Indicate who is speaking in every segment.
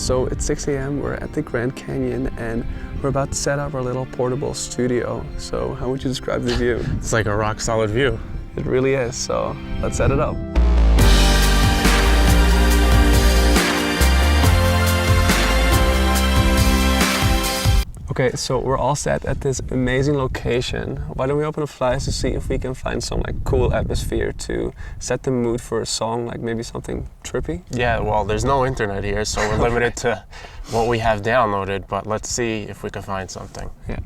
Speaker 1: So it's 6 a.m. We're at the Grand Canyon and we're about to set up our little portable studio. So how would you describe the view?
Speaker 2: It's like a rock solid view.
Speaker 1: It really is, so let's set it up. Okay, so we're all set at this amazing location. Why don't we open the flyers to see if we can find some like cool atmosphere to set the mood for a song, like maybe something trippy?
Speaker 2: Yeah, well, there's no internet here, so we're limited to what we have downloaded, but let's see if we can find something.
Speaker 1: Yeah.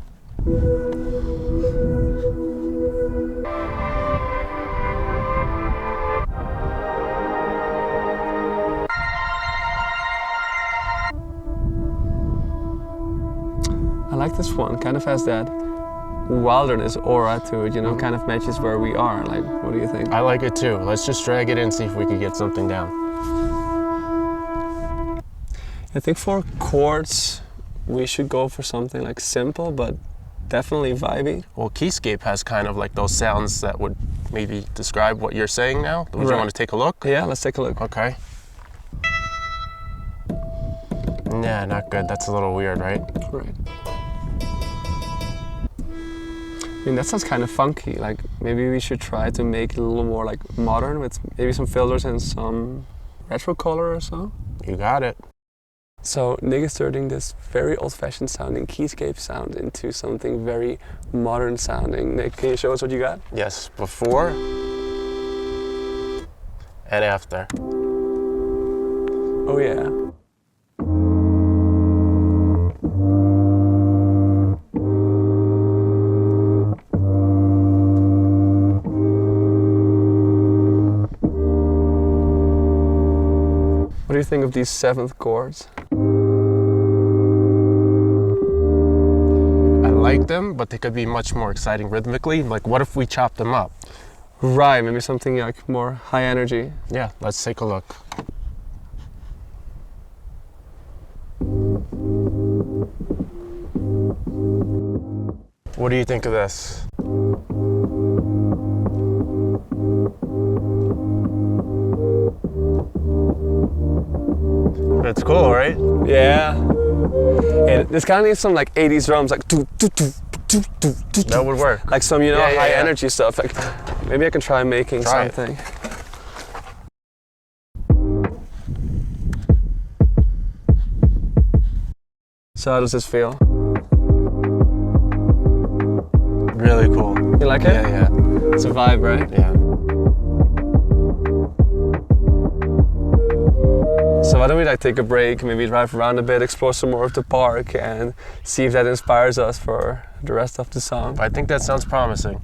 Speaker 1: I like this one, kind of has that wilderness aura to it, you know, kind of matches where we are. Like, what do you think?
Speaker 2: I like it too. Let's just drag it in, see if we can get something down.
Speaker 1: I think for chords, we should go for something like simple, but definitely vibey.
Speaker 2: Well, Keyscape has kind of like those sounds that would maybe describe what you're saying now. Would you want to take a look?
Speaker 1: Yeah, let's take a look.
Speaker 2: Okay. Nah, not good. That's a little weird, right?
Speaker 1: Right. I mean, that sounds kind of funky. Like, maybe we should try to make it a little more like modern with maybe some filters and some retro color or so.
Speaker 2: You got it.
Speaker 1: So Nick is turning this very old-fashioned sounding Keyscape sound into something very modern sounding. Nick, can you show us what you got?
Speaker 2: Yes, before and after.
Speaker 1: Oh yeah. What do you think of these seventh chords?
Speaker 2: I like them, but they could be much more exciting rhythmically. Like, what if we chop them up?
Speaker 1: Right, maybe something like more high energy.
Speaker 2: Yeah, let's take a look. What do you think of this? It's cool, right?
Speaker 1: Yeah. Hey, this kind of needs some like 80s drums, like do do do do do do.
Speaker 2: That would work.
Speaker 1: Like some, you know,
Speaker 2: Yeah,
Speaker 1: high
Speaker 2: yeah.
Speaker 1: energy stuff. Like maybe I can try making
Speaker 2: Try it.
Speaker 1: something. So how does this feel?
Speaker 2: Really cool.
Speaker 1: You like it?
Speaker 2: Yeah, yeah.
Speaker 1: It's a vibe, right?
Speaker 2: Yeah.
Speaker 1: So why don't we like take a break, maybe drive around a bit, explore some more of the park and see if that inspires us for the rest of the song.
Speaker 2: I think that sounds promising.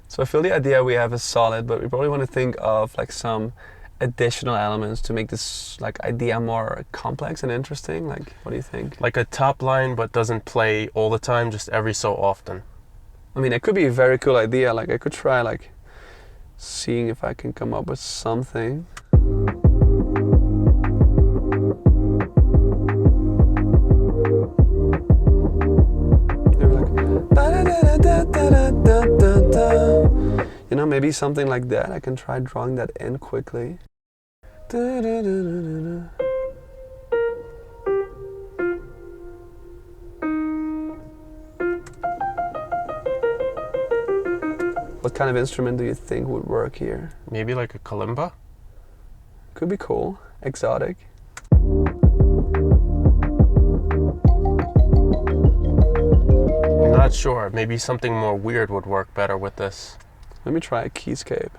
Speaker 1: So I feel the idea we have is solid, but we probably want to think of like some additional elements to make this like idea more complex and interesting. Like, what do you think?
Speaker 2: Like a top line, but doesn't play all the time, just every so often.
Speaker 1: I mean, it could be a very cool idea. Like I could try like seeing if I can come up with something. Maybe like ba-da-da-da-da-da-da-da. You know, maybe something like that. I can try drawing that in quickly. Da-da-da-da-da-da. What kind of instrument do you think would work here?
Speaker 2: Maybe like a kalimba?
Speaker 1: Could be cool, exotic.
Speaker 2: I'm not sure. Maybe something more weird would work better with this.
Speaker 1: Let me try a keyscape.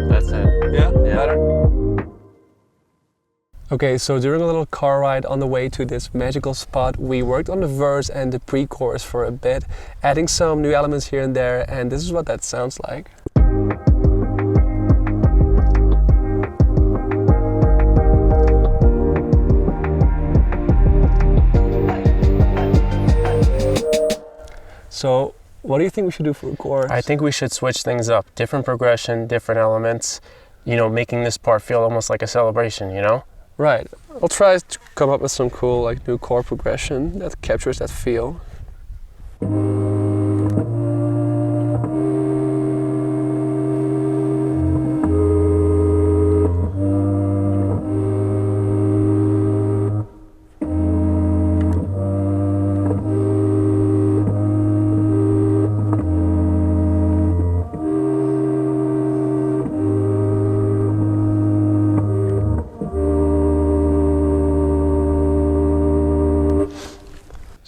Speaker 2: That's it.
Speaker 1: Yeah?
Speaker 2: Yeah.
Speaker 1: Better? Okay, so during a little car ride on the way to this magical spot, we worked on the verse and the pre-chorus for a bit, adding some new elements here and there, and this is what that sounds like. So, what do you think we should do for a chorus?
Speaker 2: I think we should switch things up. Different progression, different elements, you know, making this part feel almost like a celebration, you know?
Speaker 1: Right. I'll try to come up with some cool like new chord progression that captures that feel.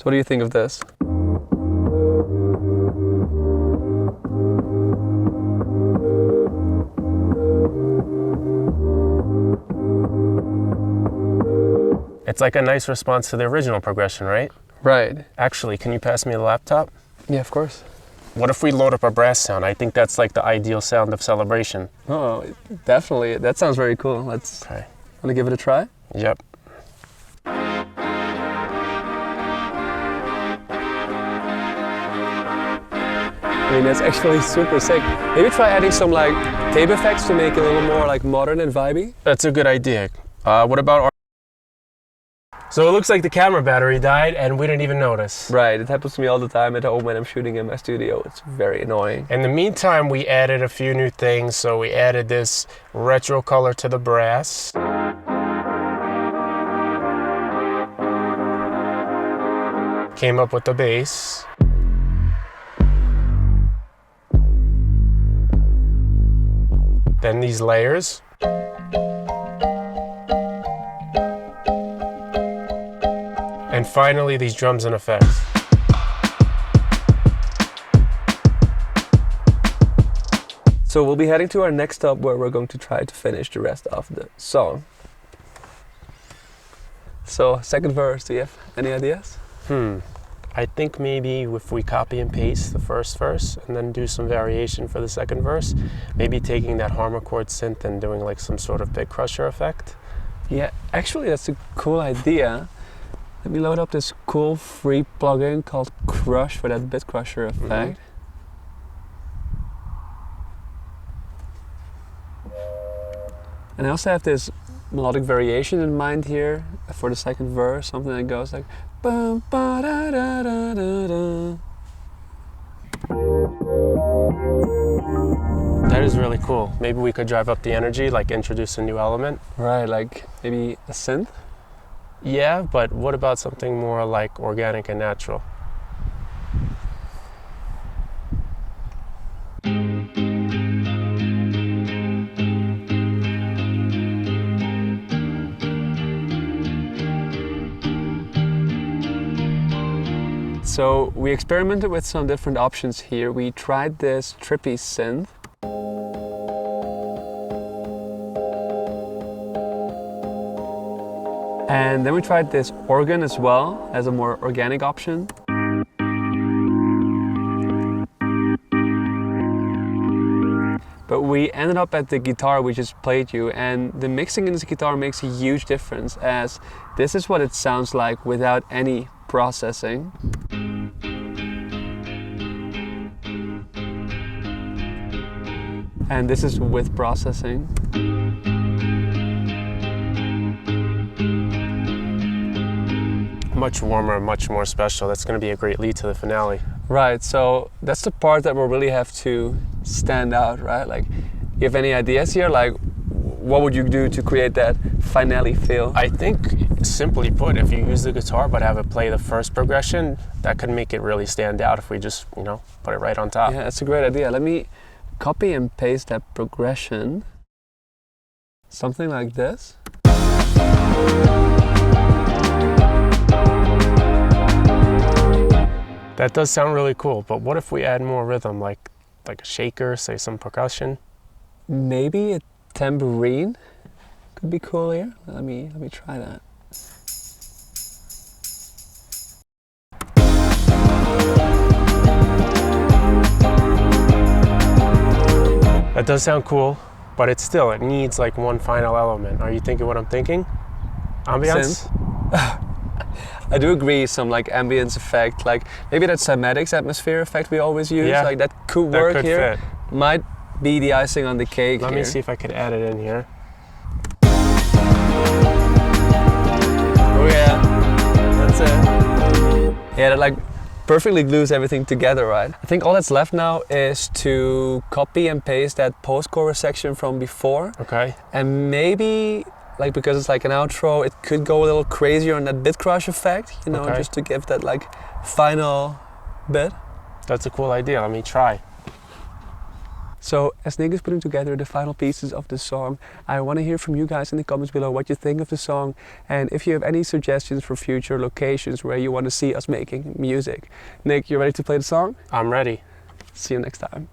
Speaker 1: So what do you think of this?
Speaker 2: It's like a nice response to the original progression, right?
Speaker 1: Right.
Speaker 2: Actually, can you pass me the laptop?
Speaker 1: Yeah, of course.
Speaker 2: What if we load up a brass sound? I think that's like the ideal sound of celebration.
Speaker 1: Oh, definitely. That sounds very cool. Let's.
Speaker 2: Okay.
Speaker 1: Want to give it a try?
Speaker 2: Yep.
Speaker 1: I mean, that's actually super sick. Maybe try adding some like tape effects to make it a little more like modern and vibey.
Speaker 2: That's a good idea. What about our... So it looks like the camera battery died and we didn't even notice.
Speaker 1: Right, it happens to me all the time at home when I'm shooting in my studio. It's very annoying.
Speaker 2: In the meantime, we added a few new things. So we added this retro color to the brass. Came up with the bass. Then these layers. And finally, these drums and effects.
Speaker 1: So we'll be heading to our next stop where we're going to try to finish the rest of the song. So, second verse, do you have any ideas?
Speaker 2: I think maybe if we copy and paste the first verse and then do some variation for the second verse, maybe taking that harmonic synth and doing like some sort of bit crusher effect.
Speaker 1: Yeah, actually that's a cool idea. Let me load up this cool free plugin called Crush for that bit crusher effect. And I also have this melodic variation in mind here for the second verse, something that goes like bum, ba, da, da, da, da, da.
Speaker 2: That is really cool. Maybe we could drive up the energy, like introduce a new element.
Speaker 1: Right, like maybe a synth?
Speaker 2: Yeah, but what about something more like organic and natural?
Speaker 1: So we experimented with some different options here. We tried this trippy synth. And then we tried this organ as well as a more organic option. But we ended up at the guitar we just played you, and the mixing in this guitar makes a huge difference, as this is what it sounds like without any processing. And this is with processing.
Speaker 2: Much warmer, much more special. That's going to be a great lead to the finale.
Speaker 1: Right, so that's the part that will really have to stand out, right? Like, you have any ideas here? Like, what would you do to create that finale feel?
Speaker 2: I think, simply put, if you use the guitar but have it play the first progression, that could make it really stand out if we just, you know, put it right on top.
Speaker 1: Yeah, that's a great idea. Let me copy and paste that progression. Something like this.
Speaker 2: That does sound really cool, but what if we add more rhythm, like a shaker, say some percussion?
Speaker 1: Maybe a tambourine could be cool here. Let me try that.
Speaker 2: That does sound cool, but it needs like one final element. Are you thinking what I'm thinking? Ambience?
Speaker 1: I do agree, some like ambience effect, like maybe that cymatics atmosphere effect we always use, like that could work
Speaker 2: could
Speaker 1: here.
Speaker 2: Fit.
Speaker 1: Might be the icing on the cake.
Speaker 2: Let me see if I could add it in here.
Speaker 1: Oh yeah, that's it. Yeah, that like perfectly glues everything together, right? I think all that's left now is to copy and paste that post-chorus section from before.
Speaker 2: Okay.
Speaker 1: And maybe, like, because it's like an outro, it could go a little crazier on that bit crush effect, you know, just to give that like final bit.
Speaker 2: That's a cool idea. Let me try.
Speaker 1: So as Nick is putting together the final pieces of the song, I want to hear from you guys in the comments below what you think of the song, and if you have any suggestions for future locations where you want to see us making music. Nick, you ready to play the song?
Speaker 2: I'm ready.
Speaker 1: See you next time.